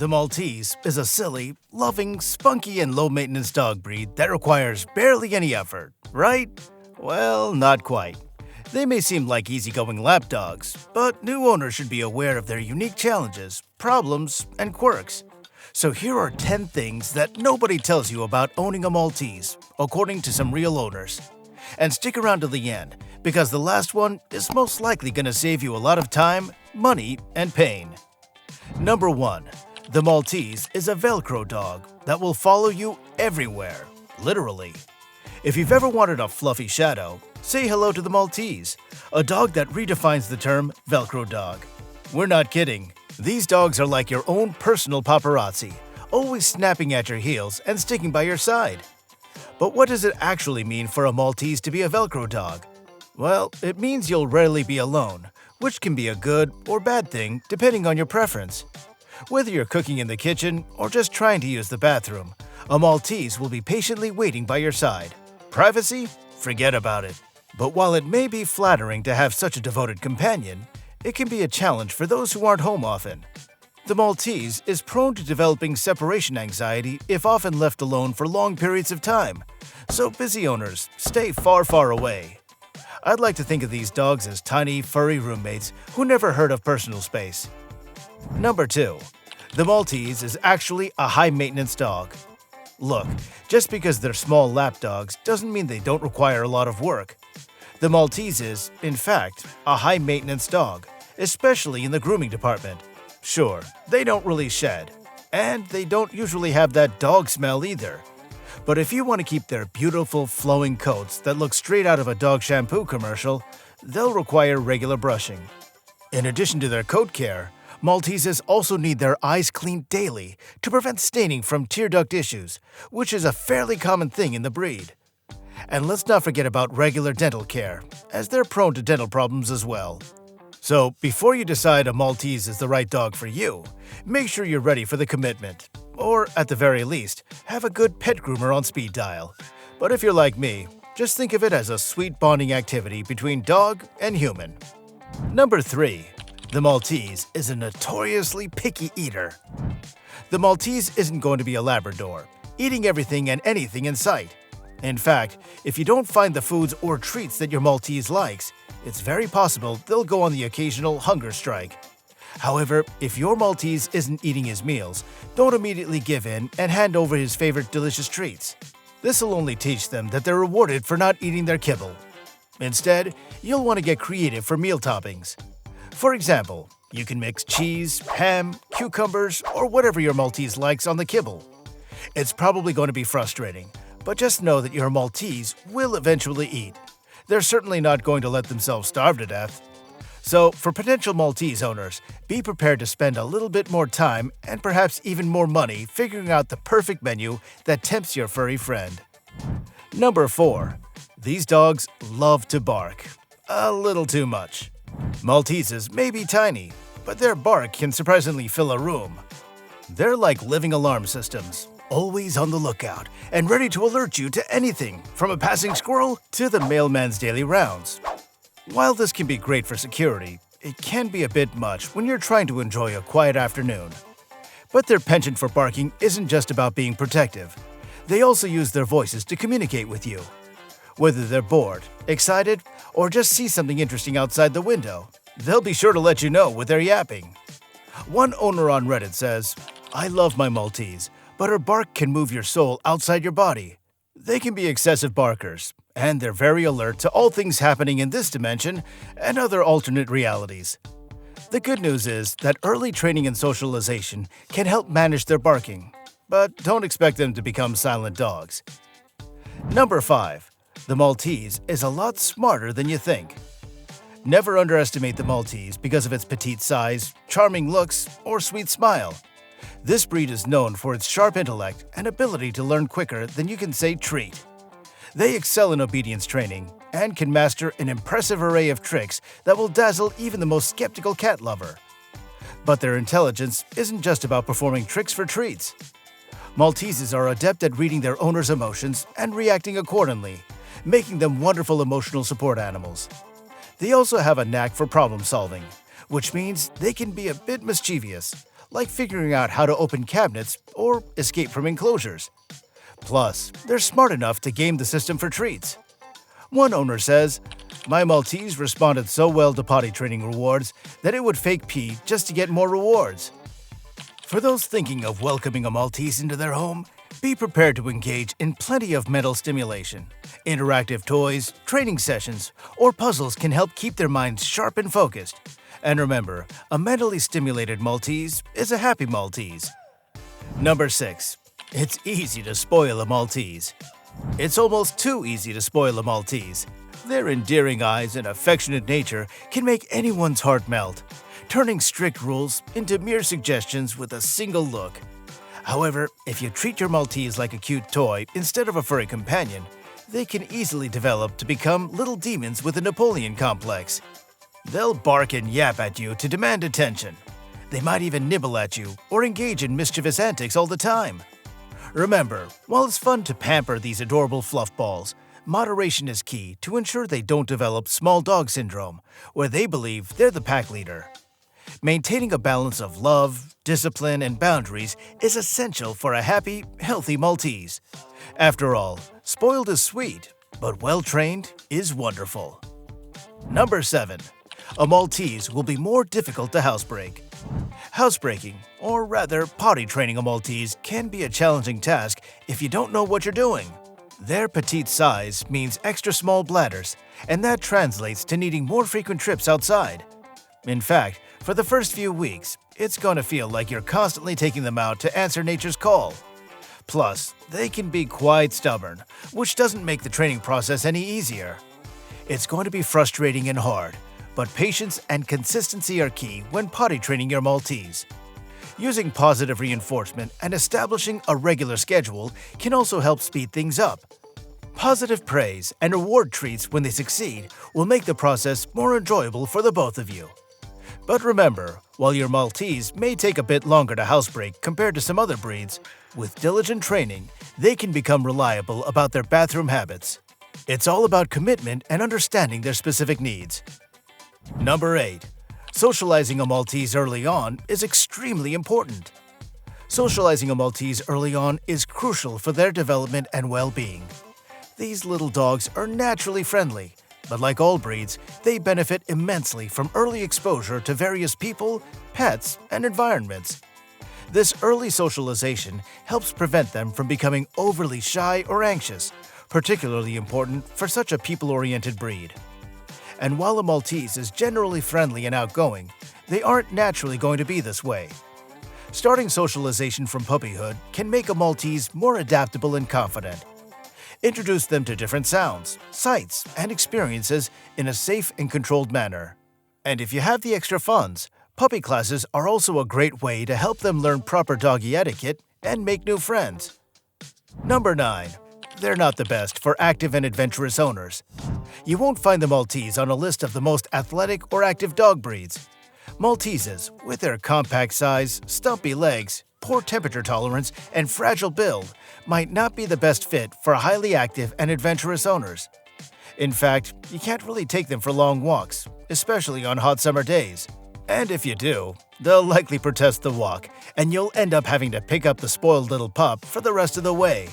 The Maltese is a silly, loving, spunky, and low-maintenance dog breed that requires barely any effort, right? Well, not quite. They may seem like easygoing lap dogs, but new owners should be aware of their unique challenges, problems, and quirks. So here are 10 things that nobody tells you about owning a Maltese, according to some real owners. And stick around to the end, because the last one is most likely going to save you a lot of time, money, and pain. Number 1. The Maltese is a Velcro dog that will follow you everywhere, literally. If you've ever wanted a fluffy shadow, say hello to the Maltese, a dog that redefines the term Velcro dog. We're not kidding. These dogs are like your own personal paparazzi, always snapping at your heels and sticking by your side. But what does it actually mean for a Maltese to be a Velcro dog? Well, it means you'll rarely be alone, which can be a good or bad thing depending on your preference. Whether you're cooking in the kitchen or just trying to use the bathroom, a Maltese will be patiently waiting by your side. Privacy? Forget about it. But while it may be flattering to have such a devoted companion, it can be a challenge for those who aren't home often. The Maltese is prone to developing separation anxiety if often left alone for long periods of time, so busy owners stay far, far away. I'd like to think of these dogs as tiny, furry roommates who never heard of personal space. Number 2. The Maltese is actually a high-maintenance dog. Look, just because they're small lap dogs doesn't mean they don't require a lot of work. The Maltese is, in fact, a high-maintenance dog, especially in the grooming department. Sure, they don't really shed, and they don't usually have that dog smell either. But if you want to keep their beautiful, flowing coats that look straight out of a dog shampoo commercial, they'll require regular brushing. In addition to their coat care, Malteses also need their eyes cleaned daily to prevent staining from tear duct issues, which is a fairly common thing in the breed. And let's not forget about regular dental care, as they're prone to dental problems as well. So, before you decide a Maltese is the right dog for you, make sure you're ready for the commitment. Or, at the very least, have a good pet groomer on speed dial. But if you're like me, just think of it as a sweet bonding activity between dog and human. Number 3. The Maltese is a notoriously picky eater. The Maltese isn't going to be a Labrador, eating everything and anything in sight. In fact, if you don't find the foods or treats that your Maltese likes, it's very possible they'll go on the occasional hunger strike. However, if your Maltese isn't eating his meals, don't immediately give in and hand over his favorite delicious treats. This'll only teach them that they're rewarded for not eating their kibble. Instead, you'll want to get creative for meal toppings. For example, you can mix cheese, ham, cucumbers, or whatever your Maltese likes on the kibble. It's probably going to be frustrating, but just know that your Maltese will eventually eat. They're certainly not going to let themselves starve to death. So, for potential Maltese owners, be prepared to spend a little bit more time and perhaps even more money figuring out the perfect menu that tempts your furry friend. Number 4. These dogs love to bark. A little too much. Malteses may be tiny, but their bark can surprisingly fill a room. They're like living alarm systems, always on the lookout and ready to alert you to anything from a passing squirrel to the mailman's daily rounds. While this can be great for security, it can be a bit much when you're trying to enjoy a quiet afternoon. But their penchant for barking isn't just about being protective. They also use their voices to communicate with you. Whether they're bored, excited, or just see something interesting outside the window, they'll be sure to let you know with their yapping. One owner on Reddit says, "I love my Maltese, but her bark can move your soul outside your body." They can be excessive barkers, and they're very alert to all things happening in this dimension and other alternate realities. The good news is that early training and socialization can help manage their barking, but don't expect them to become silent dogs. Number 5. The Maltese is a lot smarter than you think. Never underestimate the Maltese because of its petite size, charming looks, or sweet smile. This breed is known for its sharp intellect and ability to learn quicker than you can say treat. They excel in obedience training and can master an impressive array of tricks that will dazzle even the most skeptical cat lover. But their intelligence isn't just about performing tricks for treats. Malteses are adept at reading their owner's emotions and reacting accordingly, making them wonderful emotional support animals. They also have a knack for problem solving, which means they can be a bit mischievous, like figuring out how to open cabinets or escape from enclosures. Plus, they're smart enough to game the system for treats. One owner says, "My Maltese responded so well to potty training rewards that it would fake pee just to get more rewards." For those thinking of welcoming a Maltese into their home, be prepared to engage in plenty of mental stimulation. Interactive toys, training sessions, or puzzles can help keep their minds sharp and focused. And remember, a mentally stimulated Maltese is a happy Maltese. Number 6. It's easy to spoil a Maltese. It's almost too easy to spoil a Maltese. Their endearing eyes and affectionate nature can make anyone's heart melt, turning strict rules into mere suggestions with a single look. However, if you treat your Maltese like a cute toy instead of a furry companion, they can easily develop to become little demons with a Napoleon complex. They'll bark and yap at you to demand attention. They might even nibble at you or engage in mischievous antics all the time. Remember, while it's fun to pamper these adorable fluff balls, moderation is key to ensure they don't develop small dog syndrome, where they believe they're the pack leader. Maintaining a balance of love, discipline, and boundaries is essential for a happy, healthy Maltese. After all, spoiled is sweet, but well-trained is wonderful. Number 7. A Maltese will be more difficult to housebreak. Housebreaking, or rather potty training a Maltese, can be a challenging task if you don't know what you're doing. Their petite size means extra small bladders, and that translates to needing more frequent trips outside. In fact, for the first few weeks, it's going to feel like you're constantly taking them out to answer nature's call. Plus, they can be quite stubborn, which doesn't make the training process any easier. It's going to be frustrating and hard, but patience and consistency are key when potty training your Maltese. Using positive reinforcement and establishing a regular schedule can also help speed things up. Positive praise and reward treats when they succeed will make the process more enjoyable for the both of you. But remember, while your Maltese may take a bit longer to housebreak compared to some other breeds, with diligent training, they can become reliable about their bathroom habits. It's all about commitment and understanding their specific needs. Number 8. Socializing a Maltese early on is extremely important. Socializing a Maltese early on is crucial for their development and well-being. These little dogs are naturally friendly, but like all breeds, they benefit immensely from early exposure to various people, pets, and environments. This early socialization helps prevent them from becoming overly shy or anxious, particularly important for such a people-oriented breed. And while a Maltese is generally friendly and outgoing, they aren't naturally going to be this way. Starting socialization from puppyhood can make a Maltese more adaptable and confident. Introduce them to different sounds, sights, and experiences in a safe and controlled manner. And if you have the extra funds, puppy classes are also a great way to help them learn proper doggy etiquette and make new friends. Number 9. They're not the best for active and adventurous owners. You won't find the Maltese on a list of the most athletic or active dog breeds. Malteses, with their compact size, stumpy legs, poor temperature tolerance, and fragile build, might not be the best fit for highly active and adventurous owners. In fact, you can't really take them for long walks, especially on hot summer days. And if you do, they'll likely protest the walk, and you'll end up having to pick up the spoiled little pup for the rest of the way.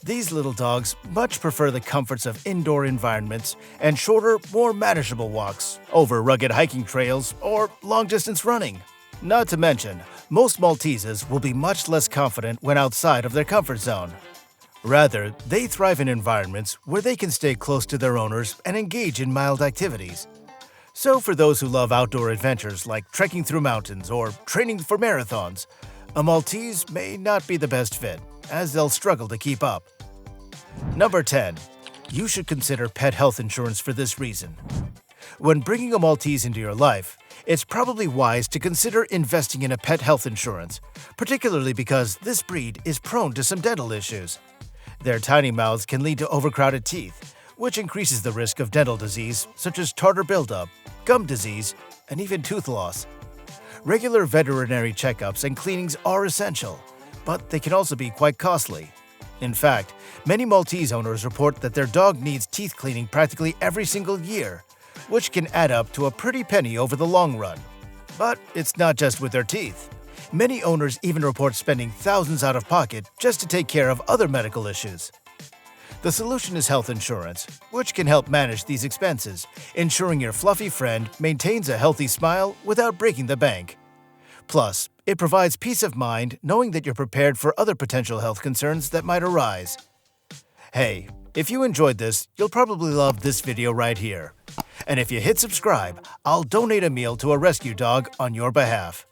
These little dogs much prefer the comforts of indoor environments and shorter, more manageable walks over rugged hiking trails or long-distance running. Not to mention, most Malteses will be much less confident when outside of their comfort zone. Rather, they thrive in environments where they can stay close to their owners and engage in mild activities. So for those who love outdoor adventures like trekking through mountains or training for marathons, a Maltese may not be the best fit, as they'll struggle to keep up. Number 10. You should consider pet health insurance for this reason. When bringing a Maltese into your life, it's probably wise to consider investing in a pet health insurance, particularly because this breed is prone to some dental issues. Their tiny mouths can lead to overcrowded teeth, which increases the risk of dental disease such as tartar buildup, gum disease, and even tooth loss. Regular veterinary checkups and cleanings are essential, but they can also be quite costly. In fact, many Maltese owners report that their dog needs teeth cleaning practically every single year, which can add up to a pretty penny over the long run. But it's not just with their teeth. Many owners even report spending thousands out of pocket just to take care of other medical issues. The solution is health insurance, which can help manage these expenses, ensuring your fluffy friend maintains a healthy smile without breaking the bank. Plus, it provides peace of mind knowing that you're prepared for other potential health concerns that might arise. Hey, if you enjoyed this, you'll probably love this video right here. And if you hit subscribe, I'll donate a meal to a rescue dog on your behalf.